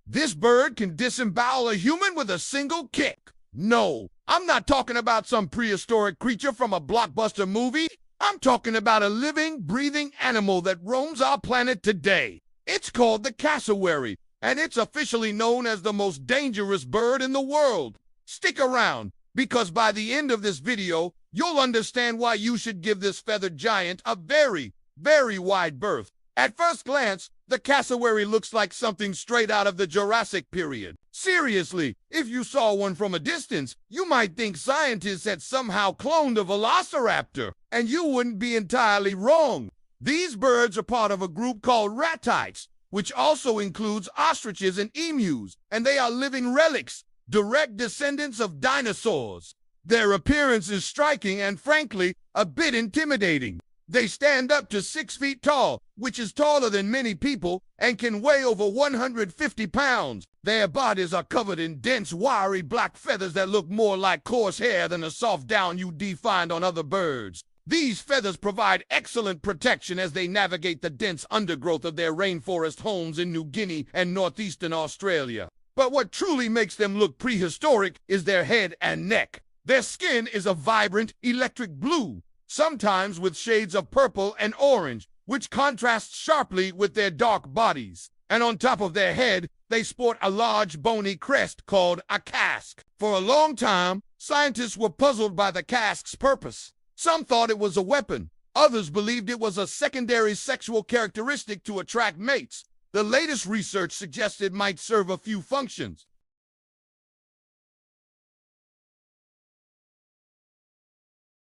This bird can disembowel a human with a single kick. No, I'm not talking about some prehistoric creature from a blockbuster movie. I'm talking about a living, breathing animal that roams our planet today. It's called the cassowary, and it's officially known as the most dangerous bird in the world. Stick around, because by the end of this video, you'll understand why you should give this feathered giant a very, very wide berth. At first glance, the cassowary looks like something straight out of the Jurassic period. Seriously, if you saw one from a distance, you might think scientists had somehow cloned a velociraptor, and you wouldn't be entirely wrong. These birds are part of a group called ratites, which also includes ostriches and emus, and they are living relics, direct descendants of dinosaurs. Their appearance is striking and, frankly, a bit intimidating. They stand up to 6 feet tall, which is taller than many people, and can weigh over 150 pounds. Their bodies are covered in dense, wiry black feathers that look more like coarse hair than the soft down you'd find on other birds. These feathers provide excellent protection as they navigate the dense undergrowth of their rainforest homes in New Guinea and northeastern Australia. But what truly makes them look prehistoric is their head and neck. Their skin is a vibrant electric blue, sometimes with shades of purple and orange, which contrasts sharply with their dark bodies. And on top of their head, they sport a large bony crest called a casque. For a long time, scientists were puzzled by the casque's purpose. Some thought it was a weapon. Others believed it was a secondary sexual characteristic to attract mates. The latest research suggests it might serve a few functions.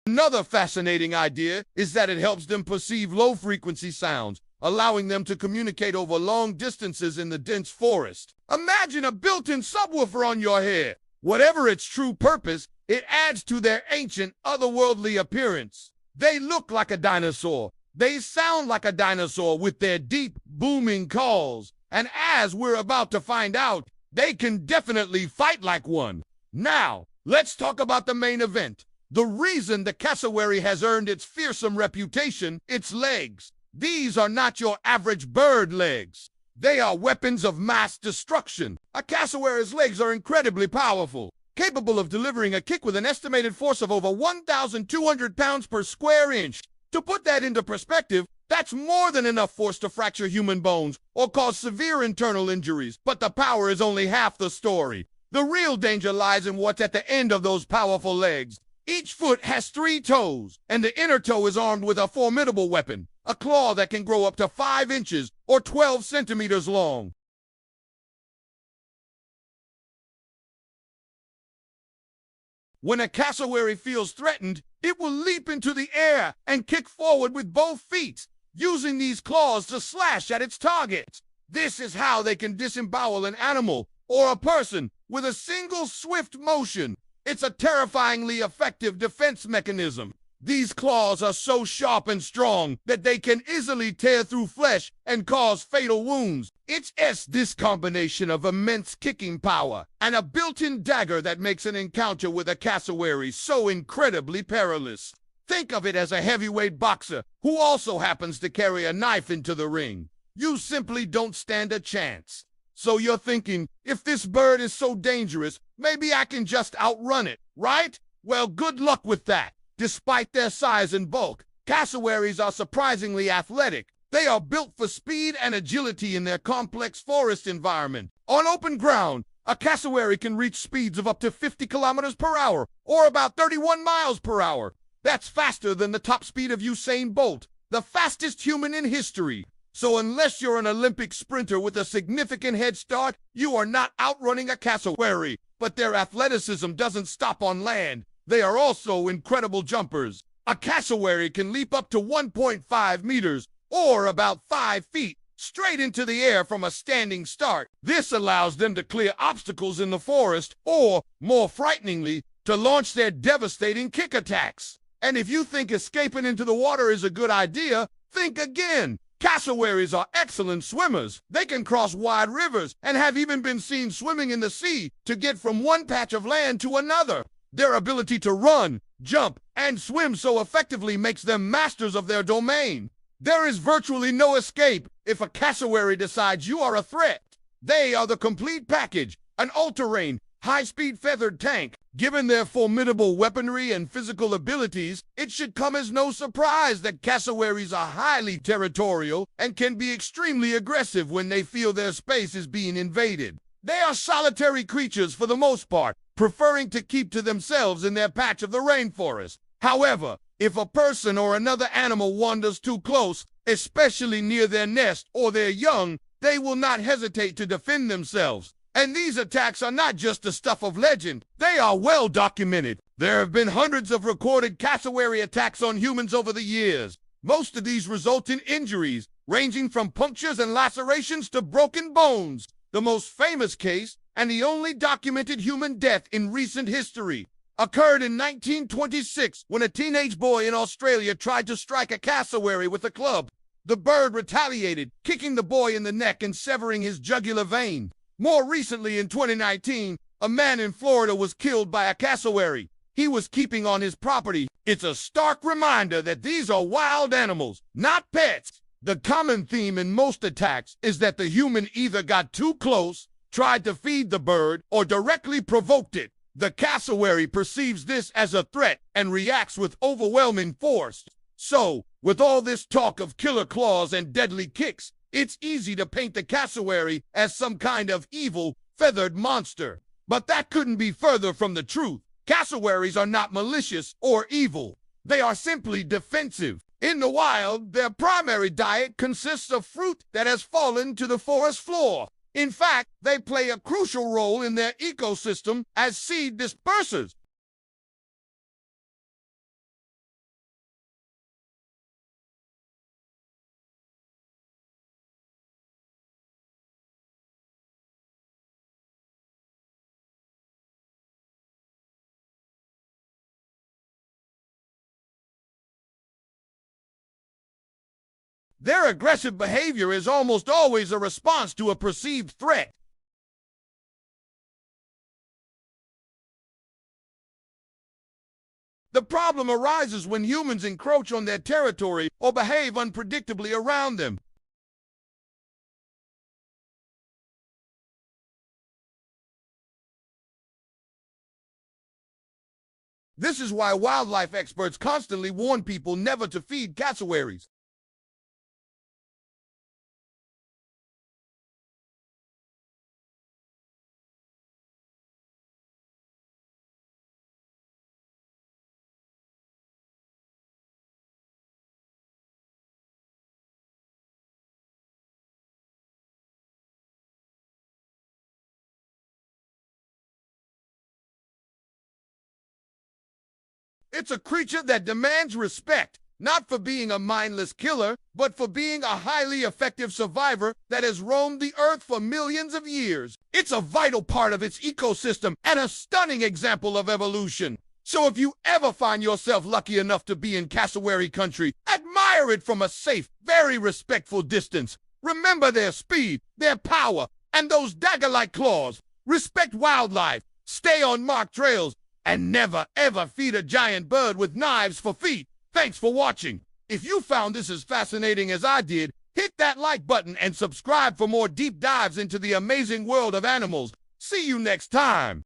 Another fascinating idea is that it helps them perceive low-frequency sounds, allowing them to communicate over long distances in the dense forest. Imagine a built-in subwoofer on your head. Whatever its true purpose, it adds to their ancient, otherworldly appearance. They look like a dinosaur. They sound like a dinosaur with their deep, booming calls. And as we're about to find out, they can definitely fight like one. Now, let's talk about the main event. The reason the cassowary has earned its fearsome reputation, its legs. These are not your average bird legs. They are weapons of mass destruction. A cassowary's legs are incredibly powerful, capable of delivering a kick with an estimated force of over 1,200 pounds per square inch. To put that into perspective, that's more than enough force to fracture human bones or cause severe internal injuries. But the power is only half the story. The real danger lies in what's at the end of those powerful legs. Each foot has 3 toes, and the inner toe is armed with a formidable weapon, a claw that can grow up to 5 inches or 12 centimeters long. When a cassowary feels threatened, it will leap into the air and kick forward with both feet, using these claws to slash at its target. This is how they can disembowel an animal or a person with a single swift motion. It's a terrifyingly effective defense mechanism. These claws are so sharp and strong that they can easily tear through flesh and cause fatal wounds. It's this combination of immense kicking power and a built-in dagger that makes an encounter with a cassowary so incredibly perilous. Think of it as a heavyweight boxer who also happens to carry a knife into the ring. You simply don't stand a chance. So you're thinking, if this bird is so dangerous, maybe I can just outrun it, right? Well, good luck with that. Despite their size and bulk, cassowaries are surprisingly athletic. They are built for speed and agility in their complex forest environment. On open ground, a cassowary can reach speeds of up to 50 kilometers per hour, or about 31 miles per hour. That's faster than the top speed of Usain Bolt, the fastest human in history. So unless you're an Olympic sprinter with a significant head start, you are not outrunning a cassowary. But their athleticism doesn't stop on land. They are also incredible jumpers. A cassowary can leap up to 1.5 meters, or about 5 feet, straight into the air from a standing start. This allows them to clear obstacles in the forest, or, more frighteningly, to launch their devastating kick attacks. And if you think escaping into the water is a good idea, think again. Cassowaries are excellent swimmers. They can cross wide rivers and have even been seen swimming in the sea to get from one patch of land to another. Their ability to run, jump, and swim so effectively makes them masters of their domain. There is virtually no escape if a cassowary decides you are a threat. They are the complete package, an all-terrain, high-speed feathered tank. Given their formidable weaponry and physical abilities, it should come as no surprise that cassowaries are highly territorial and can be extremely aggressive when they feel their space is being invaded. They are solitary creatures for the most part, preferring to keep to themselves in their patch of the rainforest. However, if a person or another animal wanders too close, especially near their nest or their young, they will not hesitate to defend themselves. And these attacks are not just the stuff of legend, they are well documented. There have been hundreds of recorded cassowary attacks on humans over the years. Most of these result in injuries, ranging from punctures and lacerations to broken bones. The most famous case, and the only documented human death in recent history, occurred in 1926 when a teenage boy in Australia tried to strike a cassowary with a club. The bird retaliated, kicking the boy in the neck and severing his jugular vein. More recently, in 2019, a man in Florida was killed by a cassowary. He was keeping on his property. It's a stark reminder that these are wild animals, not pets. The common theme in most attacks is that the human either got too close, tried to feed the bird, or directly provoked it. The cassowary perceives this as a threat and reacts with overwhelming force. So, with all this talk of killer claws and deadly kicks, it's easy to paint the cassowary as some kind of evil, feathered monster. But that couldn't be further from the truth. Cassowaries are not malicious or evil. They are simply defensive. In the wild, their primary diet consists of fruit that has fallen to the forest floor. In fact, they play a crucial role in their ecosystem as seed dispersers. Their aggressive behavior is almost always a response to a perceived threat. The problem arises when humans encroach on their territory or behave unpredictably around them. This is why wildlife experts constantly warn people never to feed cassowaries. It's a creature that demands respect, not for being a mindless killer, but for being a highly effective survivor that has roamed the earth for millions of years. It's a vital part of its ecosystem and a stunning example of evolution. So if you ever find yourself lucky enough to be in cassowary country, admire it from a safe, very respectful distance. Remember their speed, their power, and those dagger-like claws. Respect wildlife, stay on marked trails, and never ever feed a giant bird with knives for feet. Thanks for watching. If you found this as fascinating as I did, hit that like button and subscribe for more deep dives into the amazing world of animals. See you next time.